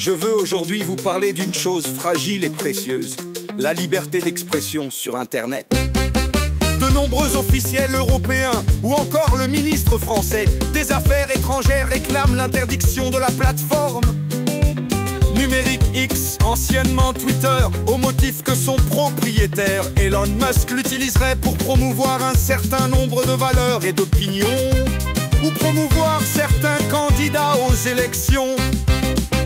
Je veux aujourd'hui vous parler d'une chose fragile et précieuse, la liberté d'expression sur Internet. De nombreux officiels européens ou encore le ministre français des Affaires étrangères réclament l'interdiction de la plateforme numérique X, anciennement Twitter, au motif que son propriétaire Elon Musk l'utiliserait pour promouvoir un certain nombre de valeurs et d'opinions ou promouvoir certains candidats aux élections.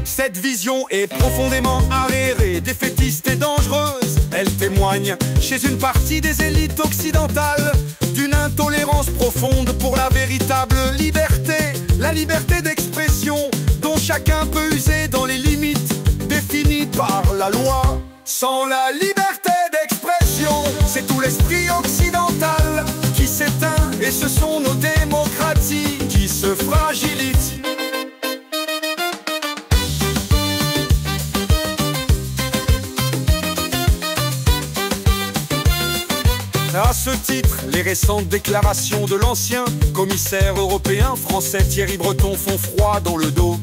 Cette vision est profondément arriérée, défaitiste et dangereuse. Elle témoigne, chez une partie des élites occidentales, d'une intolérance profonde pour la véritable liberté. La liberté d'expression dont chacun peut user dans les limites définies par la loi. Sans la liberté d'expression, c'est tout l'esprit occidental qui s'éteint et ce sont nos démocraties qui se fragilisent. À ce titre, les récentes déclarations de l'ancien commissaire européen français Thierry Breton font froid dans le dos.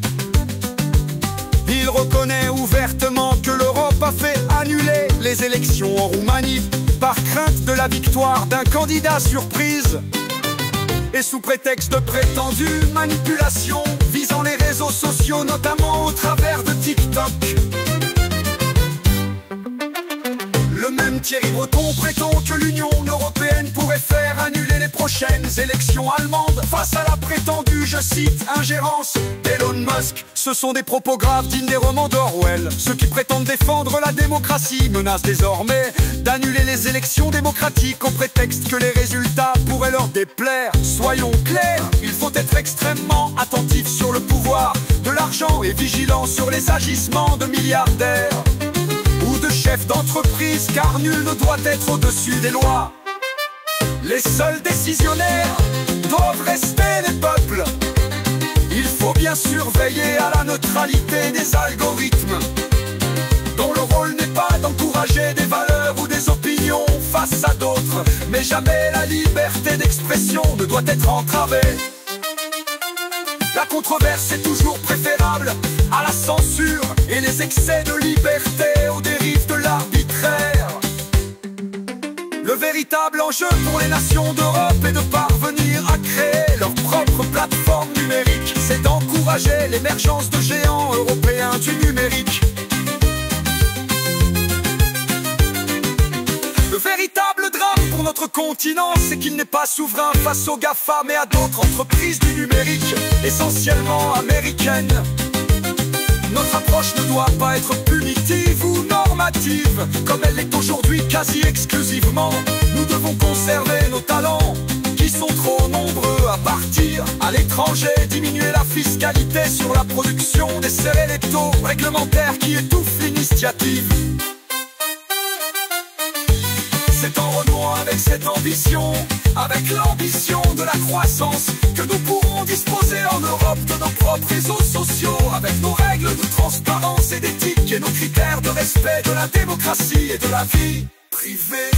Il reconnaît ouvertement que l'Europe a fait annuler les élections en Roumanie par crainte de la victoire d'un candidat surprise et sous prétexte de prétendue manipulation visant les réseaux sociaux, notamment au travers de TikTok. Le même Thierry Breton prétend que l'Union européenne pourrait faire annuler les prochaines élections allemandes face à la prétendue, je cite, ingérence d'Elon Musk. Ce sont des propos graves dignes des romans d'Orwell. Ceux qui prétendent défendre la démocratie menacent désormais d'annuler les élections démocratiques au prétexte que les résultats pourraient leur déplaire. Soyons clairs, il faut être extrêmement attentif sur le pouvoir de l'argent et vigilant sur les agissements de milliardaires ou de chefs d'entreprise, car nul ne doit être au-dessus des lois. Les seuls décisionnaires doivent rester les peuples. Il faut bien surveiller à la neutralité des algorithmes, dont le rôle n'est pas d'encourager des valeurs ou des opinions face à d'autres, mais jamais la liberté d'expression ne doit être entravée. La controverse est toujours préférable à la censure et les excès de liberté aux dérives de l'arbitraire. Le véritable enjeu pour les nations d'Europe est de parvenir à créer leur propre plateforme numérique. C'est d'encourager l'émergence de géants européens du numérique. Le véritable drame pour notre continent, c'est qu'il n'est pas souverain face aux GAFA, mais à d'autres entreprises du numérique, essentiellement américaines. Notre approche ne doit pas être punitive ou normative, comme elle l'est aujourd'hui quasi exclusivement. Nous devons conserver nos talents, qui sont trop nombreux à partir à l'étranger, diminuer la fiscalité sur la production des serrer les taux réglementaires qui étouffent l'initiative. C'est en renouant avec cette ambition, avec l'ambition de la croissance, que nous pourrons disposer en Europe de nos propres réseaux sociaux, avec nos règles de transparence et d'éthique et nos critères de respect de la démocratie et de la vie privée.